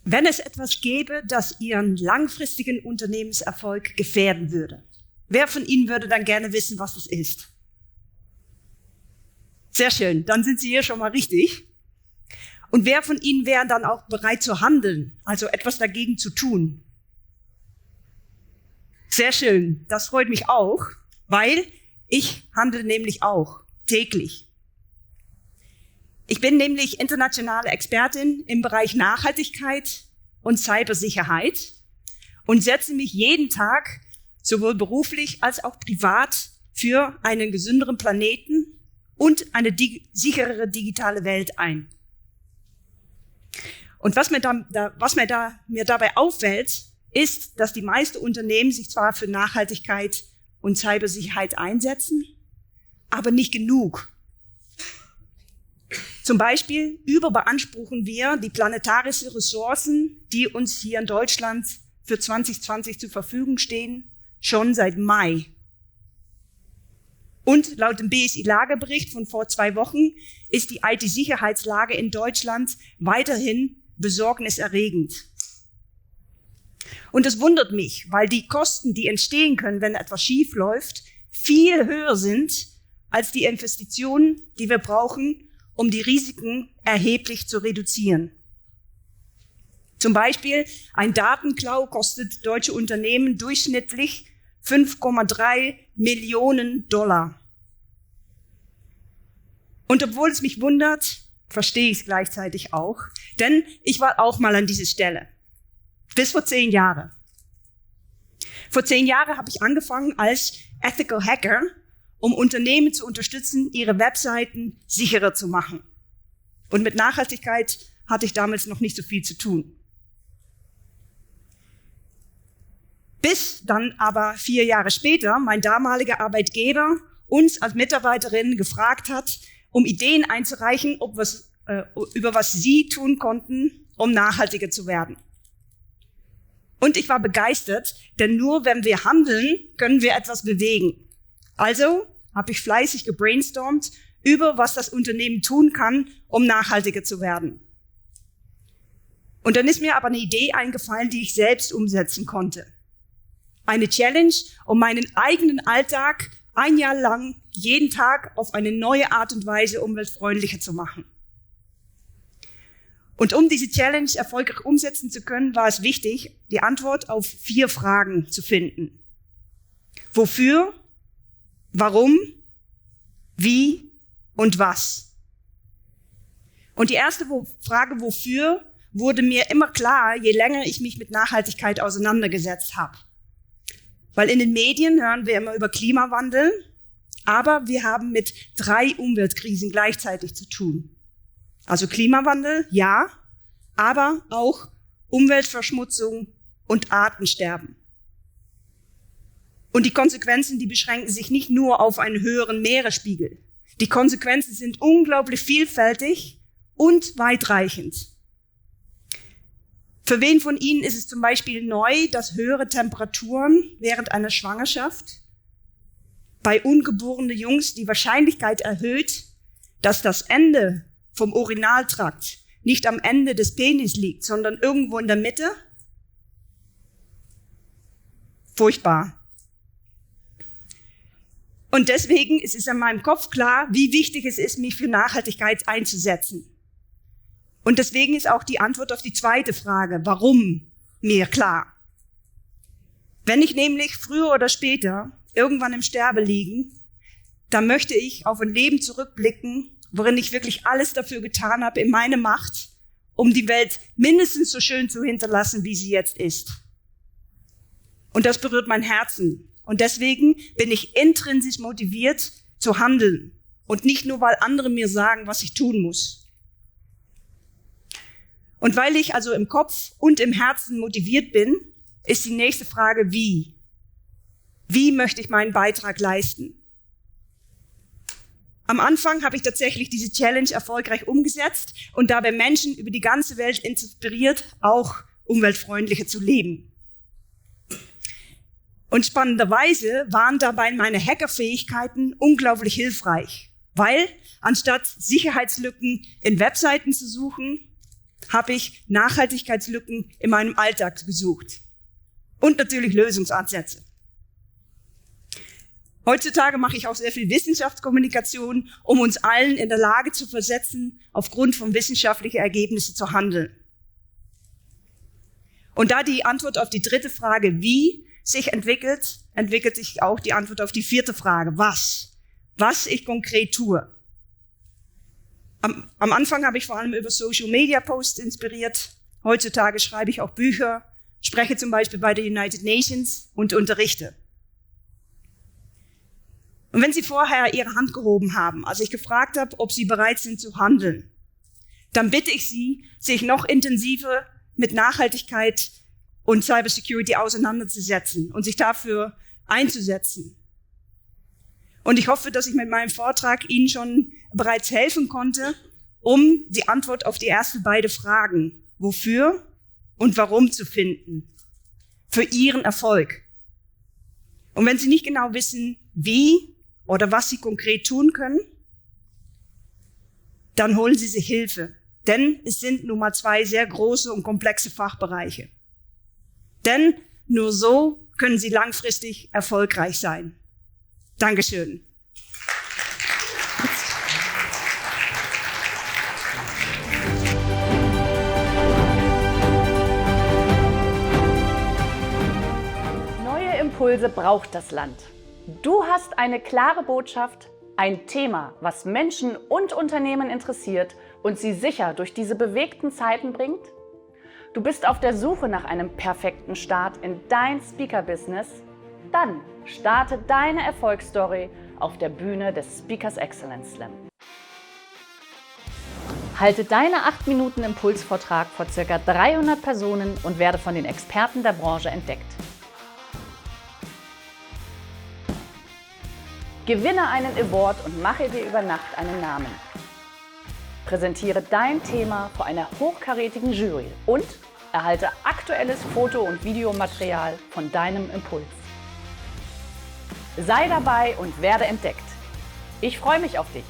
Wenn es etwas gäbe, das Ihren langfristigen Unternehmenserfolg gefährden würde, wer von Ihnen würde dann gerne wissen, was es ist? Sehr schön, dann sind Sie hier schon mal richtig. Und wer von Ihnen wäre dann auch bereit zu handeln, also etwas dagegen zu tun? Sehr schön, das freut mich auch, weil ich handle nämlich auch täglich. Ich bin nämlich internationale Expertin im Bereich Nachhaltigkeit und Cybersicherheit und setze mich jeden Tag, sowohl beruflich als auch privat, für einen gesünderen Planeten und eine sicherere digitale Welt ein. Und was mir dabei auffällt, ist, dass die meisten Unternehmen sich zwar für Nachhaltigkeit und Cybersicherheit einsetzen, aber nicht genug. Zum Beispiel überbeanspruchen wir die planetarischen Ressourcen, die uns hier in Deutschland für 2020 zur Verfügung stehen, schon seit Mai. Und laut dem BSI-Lagebericht von vor 2 Wochen ist die IT-Sicherheitslage in Deutschland weiterhin besorgniserregend. Und das wundert mich, weil die Kosten, die entstehen können, wenn etwas schief läuft, viel höher sind als die Investitionen, die wir brauchen, um die Risiken erheblich zu reduzieren. Zum Beispiel ein Datenklau kostet deutsche Unternehmen durchschnittlich 5,3 Millionen $. Und obwohl es mich wundert, verstehe ich es gleichzeitig auch, denn ich war auch mal an dieser Stelle. Bis vor 10 Jahren. Vor 10 Jahren habe ich angefangen als Ethical Hacker, um Unternehmen zu unterstützen, ihre Webseiten sicherer zu machen. Und mit Nachhaltigkeit hatte ich damals noch nicht so viel zu tun. Bis dann aber 4 Jahre später mein damaliger Arbeitgeber uns als Mitarbeiterin gefragt hat, um Ideen einzureichen, über was sie tun konnten, um nachhaltiger zu werden. Und ich war begeistert, denn nur wenn wir handeln, können wir etwas bewegen. Also habe ich fleißig gebrainstormt über, was das Unternehmen tun kann, um nachhaltiger zu werden. Und dann ist mir aber eine Idee eingefallen, die ich selbst umsetzen konnte. Eine Challenge, um meinen eigenen Alltag 1 Jahr lang jeden Tag auf eine neue Art und Weise umweltfreundlicher zu machen. Und um diese Challenge erfolgreich umsetzen zu können, war es wichtig, die Antwort auf 4 Fragen zu finden. Wofür? Warum? Wie? Und was? Und die erste Frage, wofür, wurde mir immer klarer, je länger ich mich mit Nachhaltigkeit auseinandergesetzt habe. Weil in den Medien hören wir immer über Klimawandel, aber wir haben mit 3 Umweltkrisen gleichzeitig zu tun. Also Klimawandel, ja, aber auch Umweltverschmutzung und Artensterben. Und die Konsequenzen, die beschränken sich nicht nur auf einen höheren Meeresspiegel. Die Konsequenzen sind unglaublich vielfältig und weitreichend. Für wen von Ihnen ist es zum Beispiel neu, dass höhere Temperaturen während einer Schwangerschaft bei ungeborenen Jungs die Wahrscheinlichkeit erhöht, dass das Ende vom Urinaltrakt nicht am Ende des Penis liegt, sondern irgendwo in der Mitte? Furchtbar. Und deswegen ist es in meinem Kopf klar, wie wichtig es ist, mich für Nachhaltigkeit einzusetzen. Und deswegen ist auch die Antwort auf die zweite Frage, warum, mir klar. Wenn ich nämlich früher oder später irgendwann im Sterbe liegen, dann möchte ich auf ein Leben zurückblicken, worin ich wirklich alles dafür getan habe, in meine Macht, um die Welt mindestens so schön zu hinterlassen, wie sie jetzt ist. Und das berührt mein Herzen. Und deswegen bin ich intrinsisch motiviert zu handeln. Und nicht nur, weil andere mir sagen, was ich tun muss. Und weil ich also im Kopf und im Herzen motiviert bin, ist die nächste Frage, wie? Wie möchte ich meinen Beitrag leisten? Am Anfang habe ich tatsächlich diese Challenge erfolgreich umgesetzt und dabei Menschen über die ganze Welt inspiriert, auch umweltfreundlicher zu leben. Und spannenderweise waren dabei meine Hackerfähigkeiten unglaublich hilfreich, weil anstatt Sicherheitslücken in Webseiten zu suchen, habe ich Nachhaltigkeitslücken in meinem Alltag gesucht. Und natürlich Lösungsansätze. Heutzutage mache ich auch sehr viel Wissenschaftskommunikation, um uns allen in der Lage zu versetzen, aufgrund von wissenschaftlichen Ergebnissen zu handeln. Und da die Antwort auf die dritte Frage, wie, sich entwickelt, entwickelt sich auch die Antwort auf die vierte Frage, was? Was ich konkret tue. Am Anfang habe ich vor allem über Social Media Posts inspiriert. Heutzutage schreibe ich auch Bücher, spreche zum Beispiel bei der United Nations und unterrichte. Und wenn Sie vorher Ihre Hand gehoben haben, als ich gefragt habe, ob Sie bereit sind zu handeln, dann bitte ich Sie, sich noch intensiver mit Nachhaltigkeit und Cybersecurity auseinanderzusetzen und sich dafür einzusetzen. Und ich hoffe, dass ich mit meinem Vortrag Ihnen schon bereits helfen konnte, um die Antwort auf die ersten beiden Fragen, wofür und warum zu finden, für Ihren Erfolg. Und wenn Sie nicht genau wissen, wie oder was Sie konkret tun können, dann holen Sie sich Hilfe. Denn es sind nun mal zwei sehr große und komplexe Fachbereiche. Denn nur so können Sie langfristig erfolgreich sein. Dankeschön. Neue Impulse braucht das Land. Du hast eine klare Botschaft, ein Thema, was Menschen und Unternehmen interessiert und sie sicher durch diese bewegten Zeiten bringt? Du bist auf der Suche nach einem perfekten Start in dein Speaker-Business? Dann starte deine Erfolgsstory auf der Bühne des Speakers Excellence Slam. Halte deine 8 Minuten Impulsvortrag vor ca. 300 Personen und werde von den Experten der Branche entdeckt. Gewinne einen Award und mache dir über Nacht einen Namen. Präsentiere dein Thema vor einer hochkarätigen Jury und erhalte aktuelles Foto- und Videomaterial von deinem Impuls. Sei dabei und werde entdeckt. Ich freue mich auf dich.